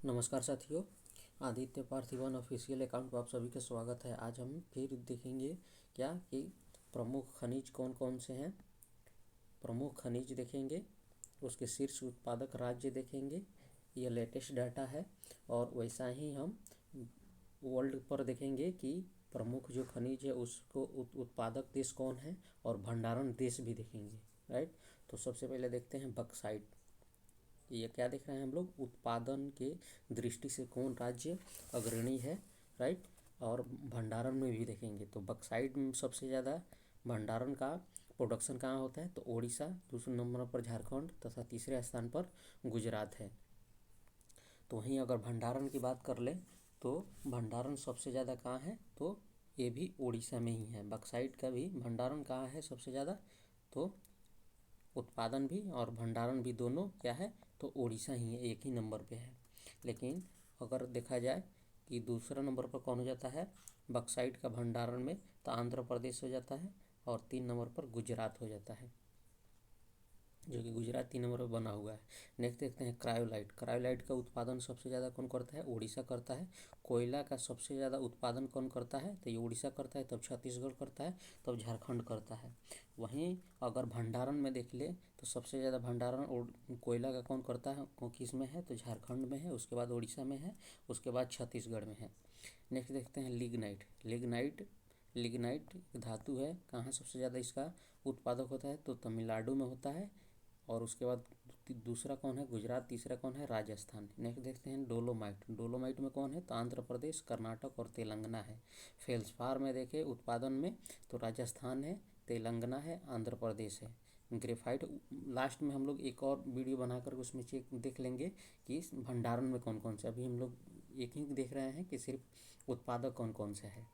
नमस्कार साथियों, Aditya Parthivan official account पर आप सभी का स्वागत है। आज हम फिर देखेंगे क्या कि प्रमुख खनिज कौन कौन से हैं। प्रमुख खनिज देखेंगे, उसके शीर्ष उत्पादक राज्य देखेंगे, ये लेटेस्ट डाटा है। और वैसा ही हम वर्ल्ड पर देखेंगे कि प्रमुख जो खनिज है उसको उत्पादक देश कौन है और भंडारण देश भी देखेंगे, राइट। तो सबसे पहले देखते हैं बक्साइट। ये क्या देख रहे हैं हम लोग, उत्पादन के दृष्टि से कौन राज्य अग्रणी है, राइट। और भंडारण में भी देखेंगे तो बक्साइट में सबसे ज़्यादा भंडारण का प्रोडक्शन कहाँ होता है, तो ओडिशा, दूसरे नंबर पर झारखंड तथा तीसरे स्थान पर गुजरात है। तो वहीं अगर भंडारण की बात कर ले तो भंडारण सबसे ज़्यादा कहाँ है, तो ये भी उड़ीसा में ही है। बक्साइट का भी भंडारण कहाँ है सबसे ज़्यादा, तो उत्पादन भी और भंडारण भी दोनों क्या है, तो उड़ीसा ही है, एक ही नंबर पे है। लेकिन अगर देखा जाए कि दूसरा नंबर पर कौन हो जाता है बक्साइट का भंडारण में, तो आंध्र प्रदेश हो जाता है और 3 नंबर पर गुजरात हो जाता है, जो कि गुजरात 3 नंबर पर बना हुआ है। नेक्स्ट देखते हैं क्रायोलाइट। क्रायोलाइट का उत्पादन सबसे ज़्यादा कौन करता है, उड़ीसा करता है। कोयला का सबसे ज़्यादा उत्पादन कौन करता है, तो ये उड़ीसा करता है, तब छत्तीसगढ़ करता है, तब झारखंड करता है। वहीं अगर भंडारण में देख ले तो सबसे ज़्यादा भंडारण कोयला का कौन करता है, किस में है, तो झारखंड में है, उसके बाद उड़ीसा में है, उसके बाद छत्तीसगढ़ में है। नेक्स्ट देखते हैं लिग्नाइट। लिग्नाइट धातु है, कहाँ सबसे ज़्यादा इसका उत्पादक होता है, तो तमिलनाडु में होता है। और उसके बाद दूसरा कौन है, गुजरात, तीसरा कौन है, राजस्थान। नेक्स्ट देखते हैं डोलोमाइट। डोलोमाइट में कौन है, तो आंध्र प्रदेश, कर्नाटक और तेलंगाना है। फेल्सपार में देखें उत्पादन में तो राजस्थान है, तेलंगाना है, आंध्र प्रदेश है। ग्रेफाइट लास्ट में हम लोग एक और वीडियो बनाकर उसमें चेक देख लेंगे कि इस भंडारण में कौन कौन से, अभी हम लोग एक ही देख रहे हैं कि सिर्फ उत्पादक कौन कौन से है।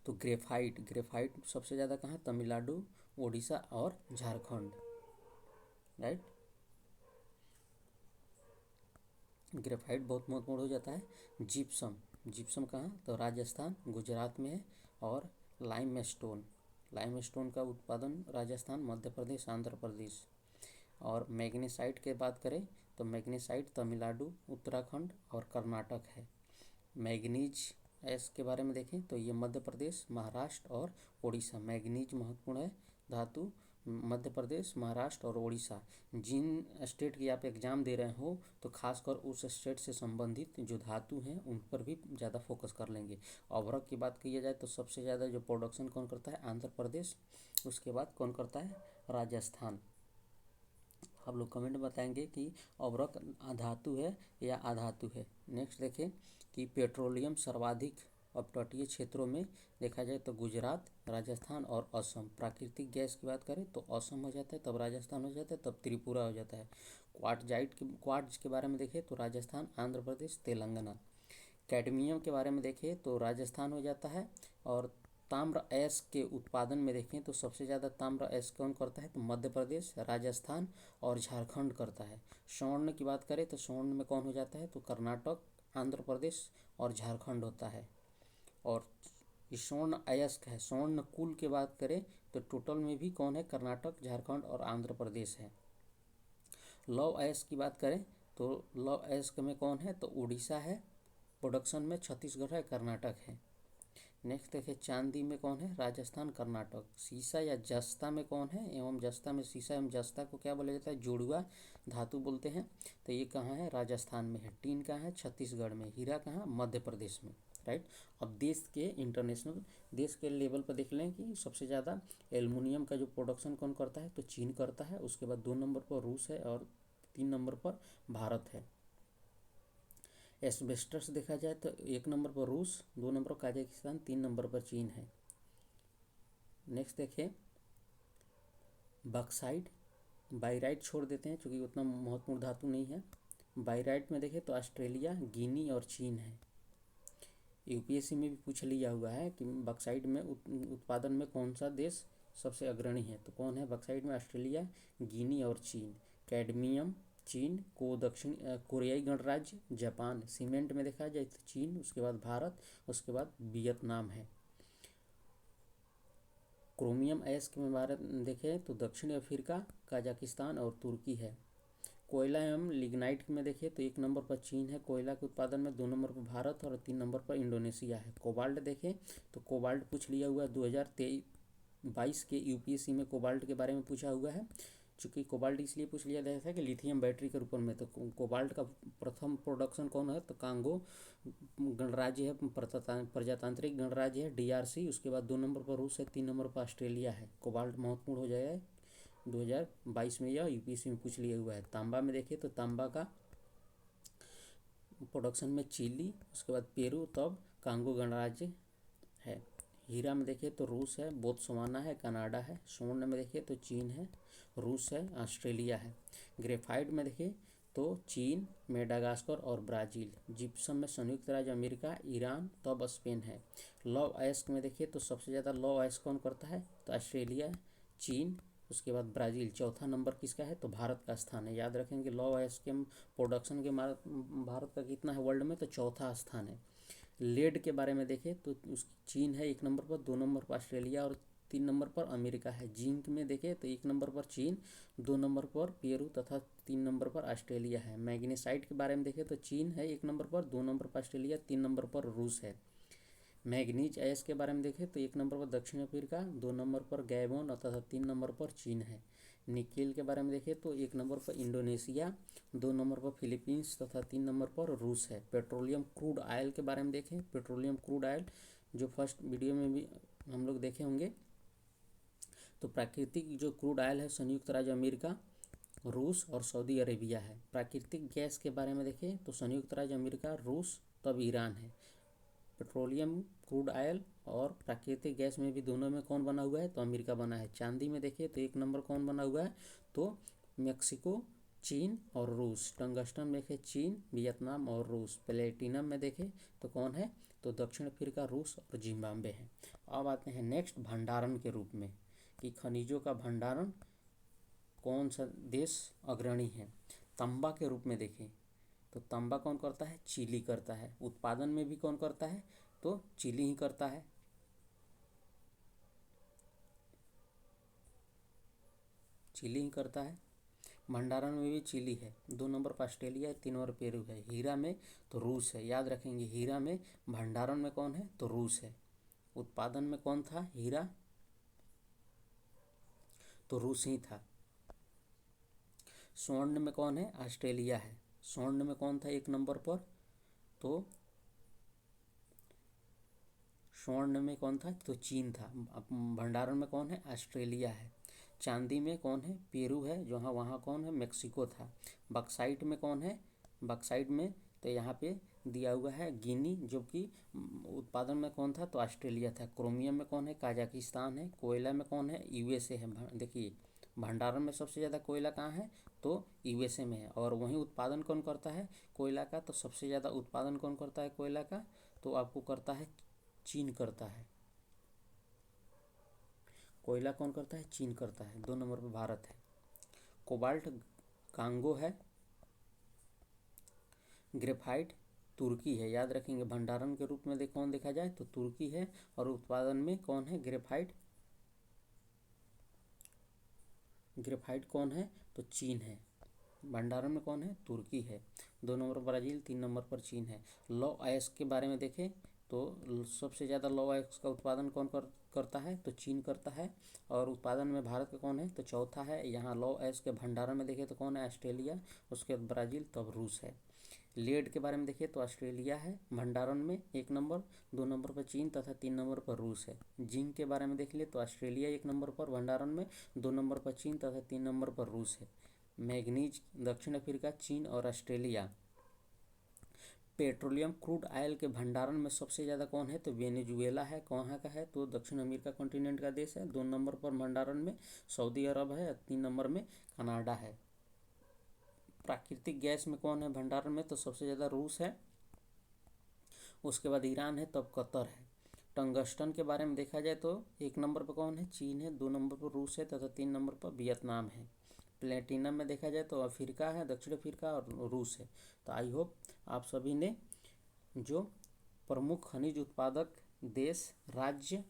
तो ग्रेफाइट सबसे ज़्यादा कहाँ, तमिलनाडु, उड़ीसा और झारखंड, राइट। ग्रेफाइट बहुत महत्वपूर्ण हो जाता है। जिप्सम कहाँ, तो राजस्थान, गुजरात में है। और लाइमस्टोन का उत्पादन राजस्थान, मध्य प्रदेश, आंध्र प्रदेश। और मैग्नेसाइट की बात करें तो मैग्नेसाइट तमिलनाडु, उत्तराखंड और कर्नाटक है। मैग्नीज एस के बारे में देखें तो ये मध्य प्रदेश, महाराष्ट्र और उड़ीसा। मैग्नीज महत्वपूर्ण है धातु, मध्य प्रदेश, महाराष्ट्र और उड़ीसा। जिन स्टेट की आप एग्ज़ाम दे रहे हो तो खासकर उस स्टेट से संबंधित जो धातु हैं उन पर भी ज़्यादा फोकस कर लेंगे। अभ्रक की बात की जाए तो सबसे ज़्यादा जो प्रोडक्शन कौन करता है, आंध्र प्रदेश, उसके बाद कौन करता है, राजस्थान। आप लोग कमेंट में बताएंगे कि अभ्रक धातु है या अधातु है। नेक्स्ट देखें कि पेट्रोलियम सर्वाधिक अपतटीय क्षेत्रों में देखा जाए तो गुजरात, राजस्थान और असम। प्राकृतिक गैस की बात करें तो असम हो जाता है, तब राजस्थान हो जाता है, तब त्रिपुरा हो जाता है। क्वार्ट्ज के बारे में देखें तो राजस्थान, आंध्र प्रदेश, तेलंगाना। कैडमियम के बारे में देखें तो राजस्थान हो जाता है। और ताम्र अयस्क के उत्पादन में देखें तो सबसे ज़्यादा ताम्र अयस्क कौन करता है, तो मध्य प्रदेश, राजस्थान और झारखंड करता है। स्वर्ण की बात करें तो स्वर्ण में कौन हो जाता है, तो कर्नाटक, आंध्र प्रदेश और झारखंड होता है। और स्वर्ण अयस्क है, स्वर्ण कुल की बात करें तो टोटल में भी कौन है, कर्नाटक, झारखंड और आंध्र प्रदेश है। लौह अयस्क की बात करें तो लौह अयस्क में कौन है, तो उड़ीसा है, प्रोडक्शन में छत्तीसगढ़ है, कर्नाटक है। नेक्स्ट देखिए चांदी में कौन है, राजस्थान, कर्नाटक। सीसा या जस्ता में कौन है, एवं जस्ता में, सीसा एवं जस्ता को क्या बोला जाता है, जोड़ुआ धातु बोलते हैं। तो ये कहाँ है, राजस्थान में है। टीन कहाँ है, छत्तीसगढ़ में। हीरा कहाँ, मध्य प्रदेश में, राइट। अब देश के इंटरनेशनल, देश के लेवल पर देख लें कि सबसे ज़्यादा एल्युमिनियम का जो प्रोडक्शन कौन करता है, तो चीन करता है। उसके बाद 2 नंबर पर रूस है और 3 नंबर पर भारत है। एस्बेस्टस देखा जाए तो 1 नंबर पर रूस, 2 नंबर पर कजाकिस्तान, 3 नंबर पर चीन है। नेक्स्ट देखें बक्साइट। बाइराइट छोड़ देते हैं क्योंकि उतना महत्वपूर्ण धातु नहीं है। बाइराइट में देखें तो ऑस्ट्रेलिया, गिनी और चीन है। यूपीएससी में भी पूछ लिया हुआ है कि बक्साइट में उत्पादन में कौन सा देश सबसे अग्रणी है, तो कौन है बक्साइट में, ऑस्ट्रेलिया, गिनी और चीन। कैडमियम चीन को, दक्षिण कोरियाई गणराज्य जापान। सीमेंट में देखा जाए तो चीन, उसके बाद भारत, उसके बाद वियतनाम है। क्रोमियम अयस्क में भारत देखें तो दक्षिण अफ्रीका, कजाकिस्तान और तुर्की है। कोयला एवं लिग्नाइट में देखें तो 1 नंबर पर चीन है कोयला के उत्पादन में, 2 नंबर पर भारत और 3 नंबर पर इंडोनेशिया है। कोबाल्ट देखें तो कोबाल्ट पूछ लिया हुआ है, 2023-22 के यूपीएससी में कोबाल्ट के बारे में पूछा हुआ है। चूँकि कोबाल्ट इसलिए पूछ लिया गया था कि लिथियम बैटरी के रूप में, तो कोबाल्ट का प्रथम प्रोडक्शन कौन है, तो कांगो गणराज्य है, प्रजातांत्रिक गणराज्य है DRC। उसके बाद 2 नंबर पर रूस है, 3 नंबर पर ऑस्ट्रेलिया है। कोबाल्ट महत्वपूर्ण हो जाएगा 2022 में, यह यूपीएससी में पूछ लिया हुआ है। तांबा में देखें तो तांबा का प्रोडक्शन में चिली, उसके बाद पेरू, तब कांगो गणराज्य है। हीरा में देखें तो रूस है, बोत्सवाना है, कनाडा है। स्वर्ण में देखें तो चीन है, रूस है, ऑस्ट्रेलिया है। ग्रेफाइट में देखें तो चीन, मेडागास्कर और ब्राज़ील। जिप्सम में संयुक्त राज्य अमेरिका, ईरान, तब स्पेन है। लौह अयस्क में देखें तो सबसे ज़्यादा लौह अयस्क कौन करता है, तो ऑस्ट्रेलिया, चीन, उसके बाद ब्राज़ील। चौथा नंबर किसका है, तो भारत का स्थान है। याद रखेंगे लौह अयस्क के प्रोडक्शन के भारत का कितना है वर्ल्ड में, तो चौथा स्थान है। लेड के बारे में देखें तो उसकी चीन है 1 नंबर पर, 2 नंबर पर ऑस्ट्रेलिया और 3 नंबर पर अमेरिका है। जिंक में देखें तो 1 नंबर पर चीन, 2 नंबर पर पेरू तथा 3 नंबर पर ऑस्ट्रेलिया है। मैग्नीसाइट के बारे में देखें तो चीन है 1 नंबर पर, 2 नंबर पर ऑस्ट्रेलिया, 3 नंबर पर रूस है। मैग्नीज अयस्क के बारे में देखें तो 1 नंबर पर दक्षिण अफ्रीका, 2 नंबर पर गैबोन तथा 3 नंबर पर चीन है। निकेल के बारे में देखें तो 1 नंबर पर इंडोनेशिया, 2 नंबर पर फिलीपींस तथा 3 नंबर पर रूस है। पेट्रोलियम क्रूड ऑयल के बारे में देखें, पेट्रोलियम क्रूड ऑयल जो फर्स्ट वीडियो में भी हम लोग देखे होंगे, तो प्राकृतिक जो क्रूड ऑयल है संयुक्त राज्य अमेरिका, रूस और सऊदी अरेबिया है। प्राकृतिक गैस के बारे में देखें तो संयुक्त राज्य अमेरिका, रूस, तब ईरान है। पेट्रोलियम क्रूड ऑयल और प्राकृतिक गैस में भी दोनों में कौन बना हुआ है, तो अमेरिका बना है। चांदी में देखें तो 1 नंबर कौन बना हुआ है, तो मेक्सिको, चीन और रूस। टंगस्टन में देखें चीन, वियतनाम और रूस। प्लेटिनम में देखें तो कौन है, तो दक्षिण अफ्रीका, रूस और जिम्बाब्वे है। अब आते हैं नेक्स्ट भंडारण के रूप में कि खनिजों का भंडारण कौन सा देश अग्रणी है। तांबा के रूप में देखें तो तांबा कौन करता है, चिली करता है। उत्पादन में भी कौन करता है, तो चिली ही करता है। चिली ही करता है। भंडारण में भी चिली है, 2 नंबर पर ऑस्ट्रेलिया है, 3 नंबर पेरू है। हीरा में तो रूस है। याद रखेंगे हीरा में भंडारण में कौन है, तो रूस है। उत्पादन में कौन था, हीरा, तो रूस ही था। स्वर्ण में कौन है, ऑस्ट्रेलिया है। स्वर्ण में कौन था 1 नंबर पर, तो स्वर्ण में कौन था, तो चीन था। भंडारण में कौन है, ऑस्ट्रेलिया है। चांदी में कौन है, पेरू है, जहाँ वहाँ कौन है, मेक्सिको था। बक्साइट में कौन है, बक्साइट में तो यहाँ पे दिया हुआ है गिनी, जो कि उत्पादन में कौन था, तो ऑस्ट्रेलिया था। क्रोमियम में कौन है, कजाकिस्तान है। कोयला में कौन है, यूएसए है। देखिए भंडारण में सबसे ज़्यादा कोयला कहाँ है, तो यूएसए में है। और वहीं उत्पादन कौन करता है कोयला का, तो सबसे ज़्यादा उत्पादन कौन करता है कोयला का, तो आपको करता है चीन करता है। कोयला कौन करता है, चीन करता है। 2 नंबर पर भारत है। कोबाल्ट कांगो है। ग्रेफाइट तुर्की है। याद रखेंगे भंडारण के रूप में कौन देखा जाए तो तुर्की है, और उत्पादन में कौन है, ग्रेफाइट। ग्रेफाइट कौन है, तो चीन है। भंडारण में कौन है, तुर्की है। 2 नंबर ब्राज़ील, 3 नंबर पर चीन है। लौह अयस्क के बारे में देखें तो सबसे ज़्यादा लौह अयस्क का उत्पादन कौन करता है, तो चीन करता है। और उत्पादन में भारत का कौन है, तो चौथा है। यहाँ लौह अयस्क के भंडारण में देखें तो कौन है, ऑस्ट्रेलिया, उसके बाद ब्राज़ील, तब रूस है। लेड के बारे में देखिए तो ऑस्ट्रेलिया है भंडारण में 1 नंबर, 2 नंबर पर चीन तथा 3 नंबर पर रूस है। जिंक के बारे में देख लिए तो ऑस्ट्रेलिया 1 नंबर पर भंडारण में, 2 नंबर पर चीन तथा 3 नंबर पर रूस है। मैग्नीज दक्षिण अफ्रीका, चीन और ऑस्ट्रेलिया। पेट्रोलियम क्रूड ऑयल के भंडारण में सबसे ज़्यादा कौन है, तो वेनेजुएला है। कहाँ का है, तो दक्षिण अमेरिका कॉन्टिनेंट का देश है। 2 नंबर पर भंडारण में सऊदी अरब है, 3 नंबर में कनाडा है। प्राकृतिक गैस में कौन है भंडारण में, तो सबसे ज़्यादा रूस है, उसके बाद ईरान है, तब कतर है। टंगस्टन के बारे में देखा जाए तो 1 नंबर पर कौन है, चीन है, 2 नंबर पर रूस है तथा 3 नंबर पर वियतनाम है। प्लेटिनम में देखा जाए तो अफ्रीका है, दक्षिण अफ्रीका और रूस है। तो आई होप आप सभी ने जो प्रमुख खनिज उत्पादक देश, राज्य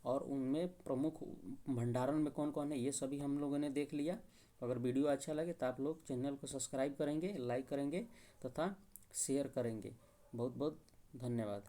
और उनमें प्रमुख भंडारण में कौन कौन है, ये सभी हम लोगों ने देख लिया। अगर वीडियो अच्छा लगे तो आप लोग चैनल को सब्सक्राइब करेंगे, लाइक करेंगे तथा शेयर करेंगे। बहुत बहुत धन्यवाद।